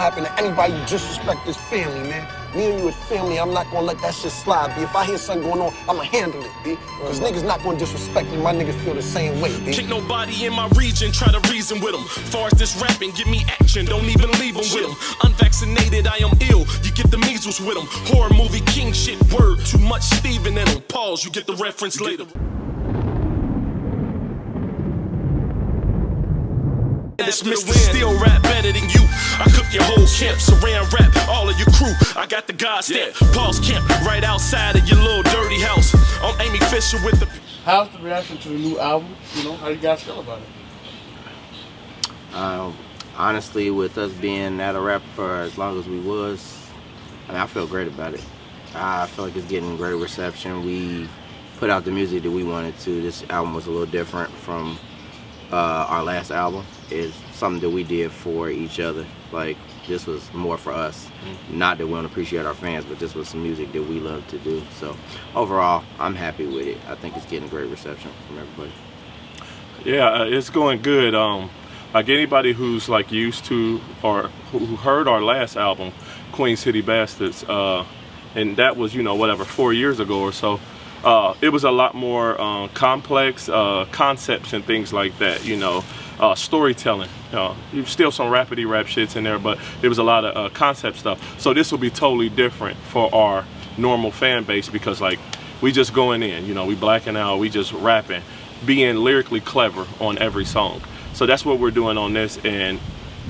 happen to anybody who disrespect this family, man. Me and you as family, I'm not gonna let that shit slide, B. If I hear something going on, I'ma handle it, B. Cause niggas not gonna disrespect me, my niggas feel the same way, B. Kick nobody in my region, try to reason with them. Far as this rapping, give me action, don't even leave them with them. Unvaccinated, I am ill, you get the measles with them. Horror movie king shit, word, too much Steven in them. Pause, you get the reference later. This Mr. Still rap better than you. I cook your whole camp, saran wrap all of your crew. I got the God stamp, Paul's camp right outside of your little dirty house. I'm Amy Fisher with the. How's the reaction to the new album? You know, how do you guys feel about it? Honestly, with us being at a rap for as long as we was, I feel great about it. I feel like it's getting great reception. We put out the music that we wanted to. This album was a little different from our last album. It's something that we did for each other. Like, this was more for us. Not that we don't appreciate our fans, but this was some music that we love to do. So overall, I'm happy with it. I think it's getting great reception from everybody. Yeah, it's going good. Like anybody who's like used to or who heard our last album, Queen City Bastards, and that was, you know, whatever, 4 years ago or so. It was a lot more complex concepts and things like that, you know, storytelling. Still some rapidy rap shits in there, but there was a lot of concept stuff. So this will be totally different for our normal fan base because, like, we just going in, you know, we blacking out, we just rapping, being lyrically clever on every song. So that's what we're doing on this, and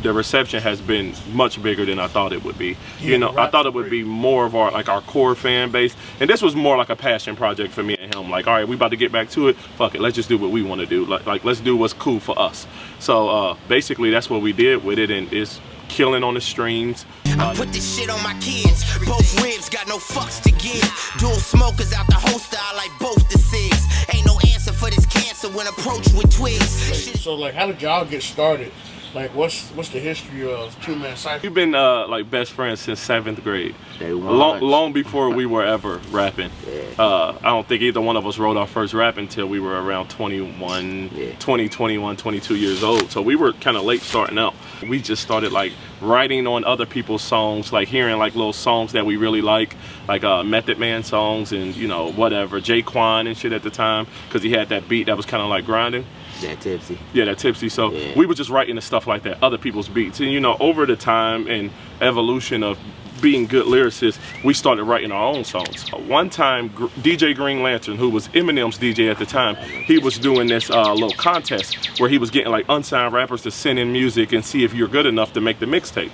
the reception has been much bigger than I thought it would be. Yeah, you know, I thought it would be more of our core fan base, and this was more like a passion project for me and him. Like, all right, we about to get back to it. Fuck it, let's just do what we want to do. Like let's do what's cool for us. So basically, that's what we did with it, and it's killing on the streams. I put this shit on my kids. Both ribs got no fucks to give. Dual smokers out the holster, I like both the cigs. Ain't no answer for this cancer when approached with twigs. So, like, how did y'all get started? Like, what's the history of Two Man Cypher? We've been like best friends since 7th grade. Long before we were ever rapping. I don't think either one of us wrote our first rap until we were around 20, 21, 22 years old. So we were kind of late starting out. We just started like writing on other people's songs, like hearing like little songs that we really like Method Man songs and, you know, whatever, Jaquan and shit at the time, because he had that beat that was kind of like grinding. That tipsy. Yeah, that tipsy. So we were just writing the stuff like that, other people's beats. And, you know, over the time and evolution of being good lyricists, we started writing our own songs. One time, DJ Green Lantern, who was Eminem's DJ at the time, he was doing this little contest where he was getting like unsigned rappers to send in music and see if you're good enough to make the mixtape.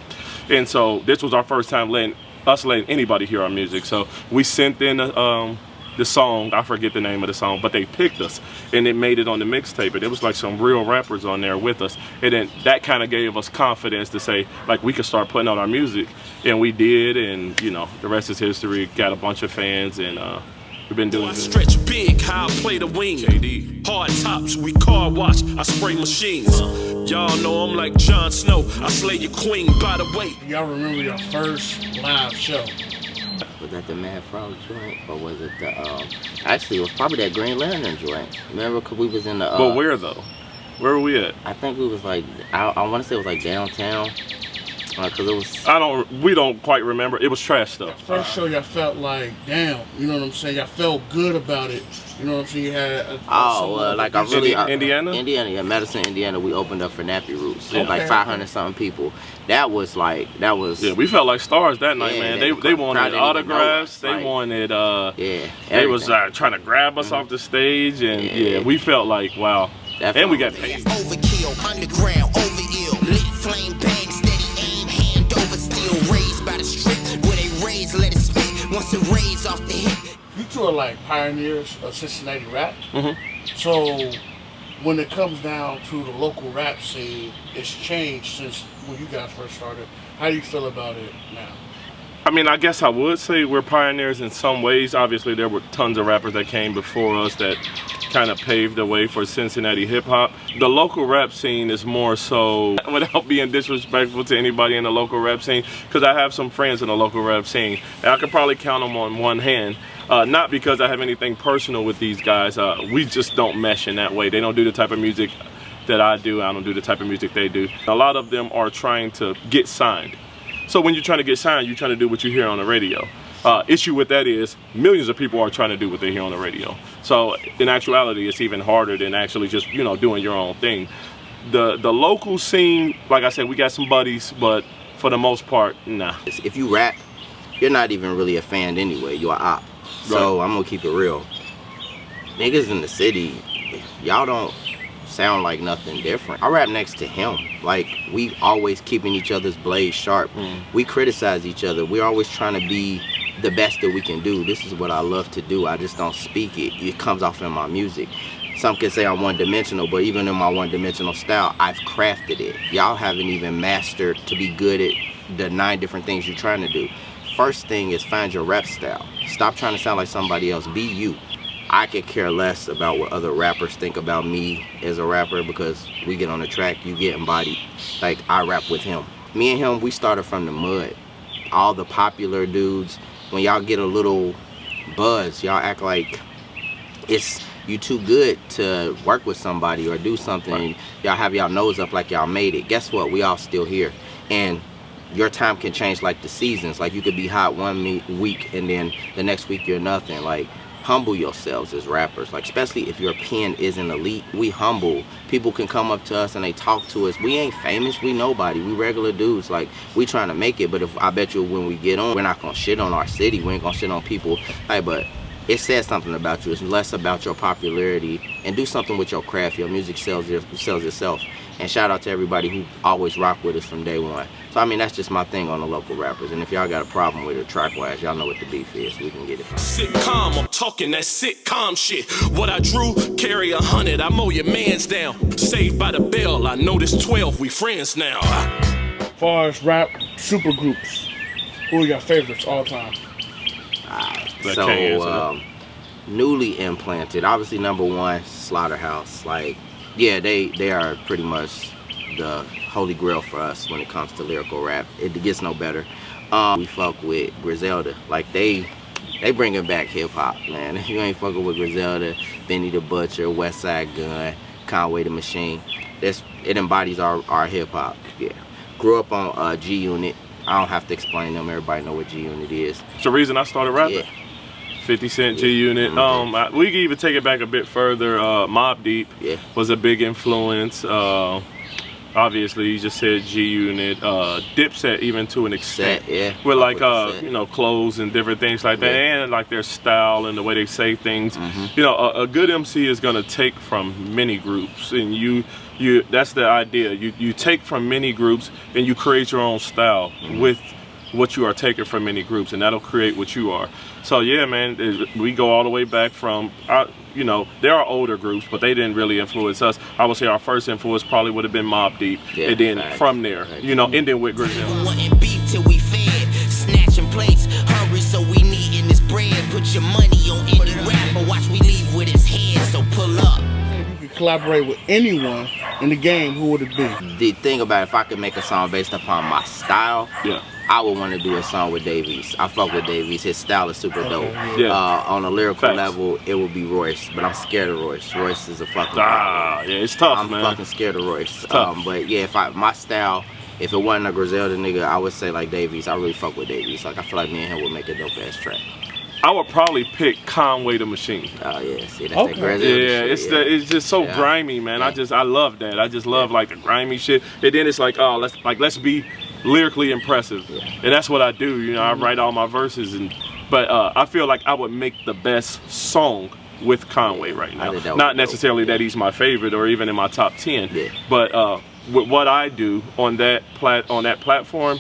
And so this was our first time letting anybody hear our music. So we sent in the song, I forget the name of the song, but they picked us and it made it on the mixtape, and it was like some real rappers on there with us, and then that kind of gave us confidence to say like we could start putting out our music, and we did, and you know, the rest is history. Got a bunch of fans, and we've been doing this. I stretch big, how I play the wing. JD. Hard tops, we car wash, I spray machines. Y'all know I'm like Jon Snow, I slay your queen by the way. Y'all remember your first live show? Was that the Mad Frog joint, or was it the? Actually, it was probably that Green Lantern joint. Remember, cause we was in the. But where though? Where were we at? I think we was like, I want to say it was like downtown. Cause it was. We don't quite remember. It was trash stuff. First show, y'all felt like, damn, you know what I'm saying? Y'all felt good about it. You know what I'm saying? You had like I really Indiana, yeah, Madison, Indiana. We opened up for Nappy Roots, like 500 something people. Yeah, we felt like stars that night, man. They wanted autographs. They wanted they was trying to grab us off the stage, and we felt like, wow. Definitely. And we got paid. Overkill, underground, over ill, lit flame bang, steady aim, hand over steel, raised by the strip, where they raise, let it spit, once it raise off the hip. You two are like pioneers of Cincinnati rap. So when it comes down to the local rap scene, it's changed since when you guys first started. How do you feel about it now? I mean, I guess I would say we're pioneers in some ways. Obviously, there were tons of rappers that came before us that kind of paved the way for Cincinnati hip-hop. The local rap scene is more so, without being disrespectful to anybody in the local rap scene, because I have some friends in the local rap scene, and I could probably count them on one hand. Not because I have anything personal with these guys. We just don't mesh in that way. They don't do the type of music that I do. I don't do the type of music they do. A lot of them are trying to get signed. So when you're trying to get signed, you're trying to do what you hear on the radio. Issue with that is millions of people are trying to do what they hear on the radio. So in actuality, it's even harder than actually just, you know, doing your own thing. The local scene, like I said, we got some buddies, but for the most part, nah. If you rap, you're not even really a fan anyway. You're an op. So Right. I'm gonna keep it real. Niggas in the city, y'all don't sound like nothing different. I rap next to him. Like, we always keeping each other's blades sharp. We criticize each other. We're always trying to be the best that we can do. This is what I love to do. I just don't speak it. It comes off in my music. Some can say I'm one-dimensional, but even in my one-dimensional style, I've crafted it. Y'all haven't even mastered to be good at the 9 different things you're trying to do. First thing is find your rap style. Stop trying to sound like somebody else. Be you. I could care less about what other rappers think about me as a rapper, because we get on the track, you get embodied. Like, I rap with him. Me and him, we started from the mud. All the popular dudes, when y'all get a little buzz, y'all act like it's you too good to work with somebody or do something. Right. Y'all have y'all nose up like y'all made it. Guess what? We all still here. And your time can change like the seasons. Like, you could be hot one week and then the next week you're nothing. Like, humble yourselves as rappers. Like, especially if your pen isn't elite, we humble. People can come up to us and they talk to us. We ain't famous, we nobody. We regular dudes. Like, we trying to make it, but if I bet you when we get on, we're not gonna shit on our city. We ain't gonna shit on people. Like, but it says something about you. It's less about your popularity, and do something with your craft. Your music sells itself. And shout out to everybody who always rock with us from day one. So I mean, that's just my thing on the local rappers. And if y'all got a problem with it track-wise, y'all know what the beef is. We can get it. Sitcom, I'm talking that sitcom shit. What I drew, carry 100, I mow your mans down. Saved by the bell, I know this 12, we friends now. As far as rap supergroups, who are your favorites all time? So, newly implanted, obviously #1, Slaughterhouse. Like, yeah, they are pretty much the holy grail for us when it comes to lyrical rap. It gets no better. We fuck with Griselda. Like, they bringing back hip hop, man. If you ain't fucking with Griselda, Benny the Butcher, West Side Gun, Conway the Machine, it embodies our hip hop. Yeah. Grew up on G Unit. I don't have to explain them. Everybody know what G Unit is. It's the reason I started rapping. Yeah. 50 Cent, G Unit. We can even take it back a bit further. Mobb Deep was a big influence. Obviously, you just said G Unit. Dipset, even to an extent. With like you know, clothes and different things like that, and like their style and the way they say things. You know, a good MC is gonna take from many groups, and you that's the idea. You take from many groups and you create your own style with what you are taking from many groups, and that'll create what you are. So yeah, man, we go all the way back from, you know, there are older groups, but they didn't really influence us. I would say our first influence probably would have been Mobb Deep, and then from there, you know, ending with Griselda. Wanting beef till we fed, snatching plates, hungry so we needing this bread. Put your money on any rapper, watch we leave with his head, so pull up. If you could collaborate with anyone in the game, who would it be? The thing about if I could make a song based upon my style, I would want to do a song with Dave East. I fuck with Dave East. His style is super dope. On a lyrical level, it would be Royce, but I'm scared of Royce. Royce is a fucking problem. Yeah, it's tough, I'm man. fucking scared of Royce. But yeah, my style, if it wasn't a Griselda nigga, I would say like Dave East. I really fuck with Dave East. Like, I feel like me and him would make a dope ass track. I would probably pick Conway the Machine. Oh yeah, see, that's that Griselda shit. It's just so grimy, man. I love that. I just love like the grimy shit. And then it's like, oh, let's be lyrically impressive, and that's what I do. You know, I write all my verses, but I feel like I would make the best song with Conway right now. Not necessarily that he's my favorite or even in my top 10, but with what I do on that platform,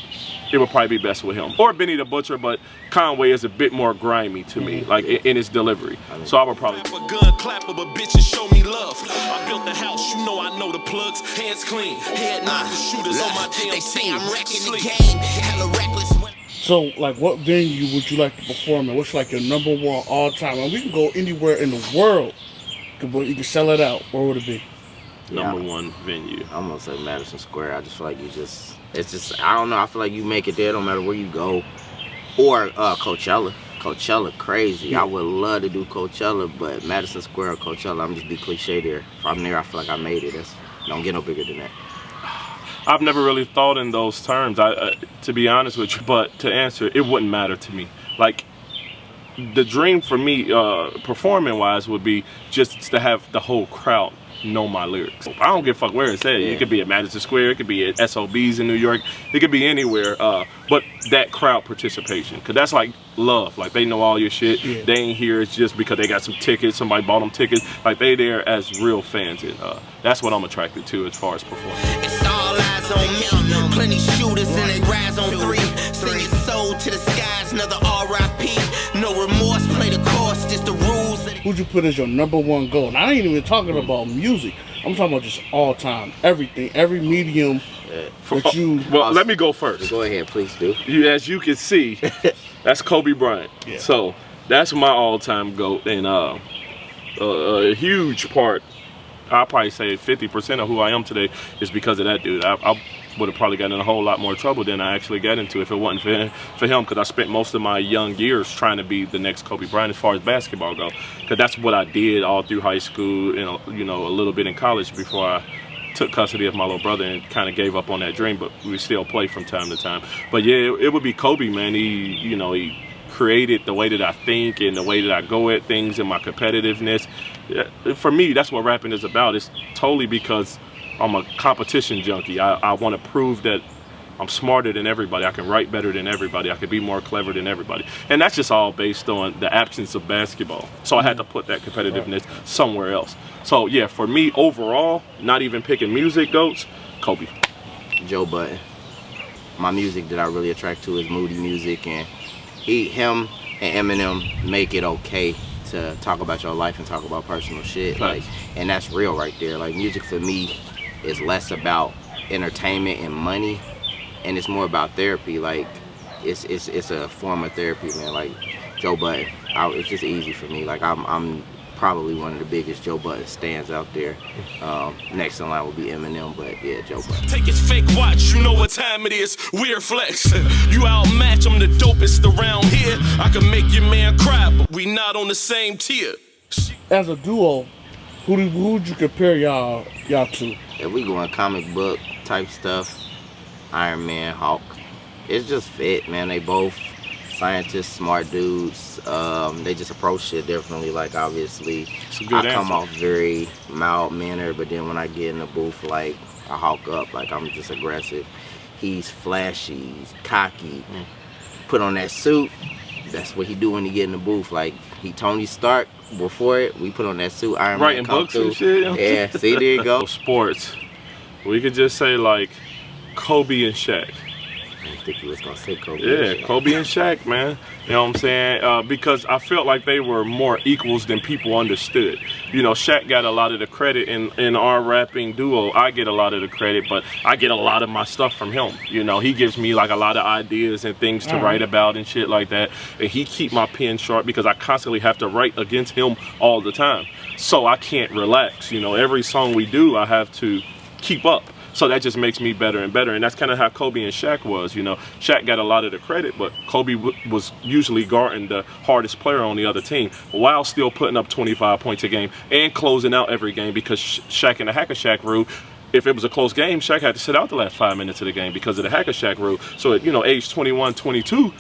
it would probably be best with him or Benny the Butcher. But Conway is a bit more grimy to me, like in his delivery. So I would probably. A gun clapper, but bitches show me love. I built the house, you know I know the plugs. Hands clean, head knockers, shooters on my damn They say team. I'm wrecking the game, hella reckless. So, like, what venue would you like to perform in? What's like your #1 all time? And we can go anywhere in the world. You can sell it out. Where would it be? #1 venue. I'm gonna say Madison Square. I just feel like it's just, I don't know. I feel like you make it there no matter where you go. Or Coachella. Coachella crazy. I would love to do Coachella, but Madison Square or Coachella, I'm just be cliche there. If I'm there, I feel like I made it. Don't get no bigger than that. I've never really thought in those terms, to be honest with you. But to answer, it wouldn't matter to me. Like, the dream for me, performing-wise, would be just to have the whole crowd know my lyrics. I don't give a fuck where it's at. It could be at Madison Square, it could be at SOBs in New York, it could be anywhere. But that crowd participation, because that's like love. Like, they know all your shit. They ain't here it's just because they got some tickets, somebody bought them tickets. Like, they there as real fans, and that's what I'm attracted to as far as performing. It's all eyes on me. Plenty shooters and they rise on 3. Sing your soul to the skies, another R.I.P. No remorse, play the course, just the rules. Who'd you put as your #1 goal? And I ain't even talking about music. I'm talking about just all time, everything, every medium that you. Well, let me go first. Go ahead, please do. As you can see, that's Kobe Bryant. So that's my all-time GOAT, and a huge part, I'll probably say 50% of who I am today is because of that dude. I would have probably gotten in a whole lot more trouble than I actually got into if it wasn't for him, because I spent most of my young years trying to be the next Kobe Bryant as far as basketball goes, because that's what I did all through high school and, you know, a little bit in college before I took custody of my little brother and kind of gave up on that dream, but we still play from time to time. But yeah, it would be Kobe, man. He created the way that I think and the way that I go at things and my competitiveness. For me, that's what rapping is about. It's totally because I'm a competition junkie. I want to prove that I'm smarter than everybody. I can write better than everybody. I can be more clever than everybody. And that's just all based on the absence of basketball. So I had to put that competitiveness somewhere else. So yeah, for me overall, not even picking music goats, Kobe. Joe Budden. My music that I really attract to is moody music, and him and Eminem make it okay to talk about your life and talk about personal shit. Like, and that's real right there. Like, music for me is less about entertainment and money, and it's more about therapy. Like, it's a form of therapy, man. Like, Joe Budden, it's just easy for me. Like, I'm probably one of the biggest Joe Budden stands out there. Next in line would be Eminem, but yeah, Joe Budden. Take his fake watch, you know what time it is. Weird flex. You outmatch, I'm the dopest around here. I can make your man cry, but we not on the same tier. As a duo, who'd you compare y'all to? If we going comic book type stuff, Iron Man, Hulk, it's just fit, man. They both scientists, smart dudes. They just approach shit differently. Like, obviously, I come off very mild-mannered, but then when I get in the booth, like, I hawk up. Like, I'm just aggressive. He's flashy, he's cocky. Put on that suit. That's what he do when he get in the booth. Like, he Tony Stark. Before it, we put on that suit. Iron Man writing books and shit. Yeah, see, there you go. Sports. We could just say like Kobe and Shaq. I didn't think you was gonna say Kobe. Yeah, Kobe and Shaq, man. You know what I'm saying? Because I felt like they were more equals than people understood. You know, Shaq got a lot of the credit in our rapping duo. I get a lot of the credit, but I get a lot of my stuff from him. You know, he gives me like a lot of ideas and things to write about and shit like that. And he keep my pen sharp because I constantly have to write against him all the time. So I can't relax. You know, every song we do, I have to keep up. So that just makes me better and better, and that's kind of how Kobe and Shaq was. You know, Shaq got a lot of the credit, but Kobe was usually guarding the hardest player on the other team while still putting up 25 points a game and closing out every game, because Shaq and the Hacker Shack rule, if it was a close game, Shaq had to sit out the last 5 minutes of the game because of the Hacker Shack rule. So at, you know, age 21, 22,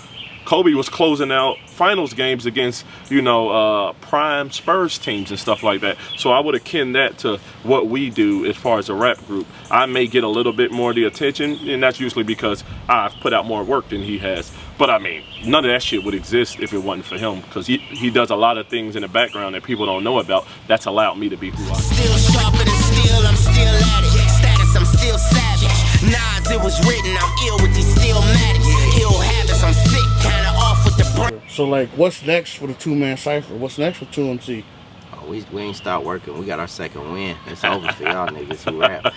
Kobe was closing out finals games against, you know, prime Spurs teams and stuff like that. So I would akin that to what we do as far as a rap group. I may get a little bit more of the attention, and that's usually because I've put out more work than he has. But I mean, none of that shit would exist if it wasn't for him, because he does a lot of things in the background that people don't know about. That's allowed me to be who I am. Still sharper than steel, I'm still at it. Status, I'm still savage. Nas, it was written, I'm ill with these stillmatics. Ill habits, I'm sick, kinda off with the brain. So, like, what's next for the two-man cipher? What's next for 2MC? Oh, we ain't stopped working. We got our second win. It's over for y'all niggas who rap.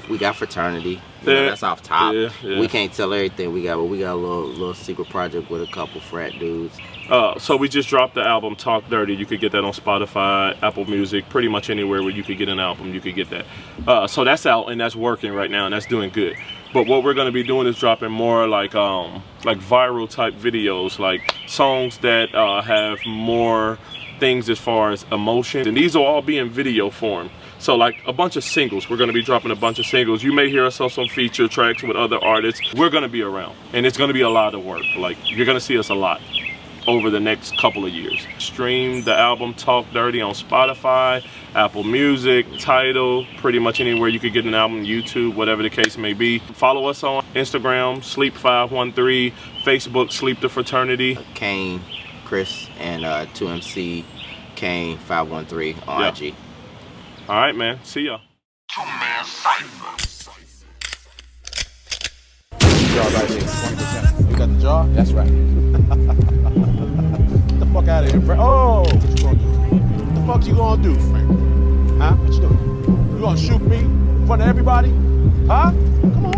We got Fraternity. You know, that's off top. Yeah. We can't tell everything we got, but we got a little secret project with a couple frat dudes. So we just dropped the album Talk Dirty. You could get that on Spotify, Apple Music, pretty much anywhere where you could get an album, you could get that. So that's out and that's working right now, and that's doing good. But what we're going to be doing is dropping more like viral type videos, like songs that have more things as far as emotion, and these will all be in video form. So like a bunch of singles. We're gonna be dropping a bunch of singles. You may hear us on some feature tracks with other artists. We're gonna be around, and it's gonna be a lot of work. Like, you're gonna see us a lot over the next couple of years. Stream the album Talk Dirty on Spotify, Apple Music, Tidal, pretty much anywhere you could get an album, YouTube, whatever the case may be. Follow us on Instagram, Sleep513, Facebook, Sleep the Fraternity. Kane, Chris, and 2MC Kane 513 on IG. All right, man. See y'all. Job right there, 20%. You got the job? That's right. Get the fuck out of here, Frank. Oh, what you gonna do? What the fuck you gonna do, Frank? Huh? What you doing? You gonna shoot me in front of everybody? Huh? Come on.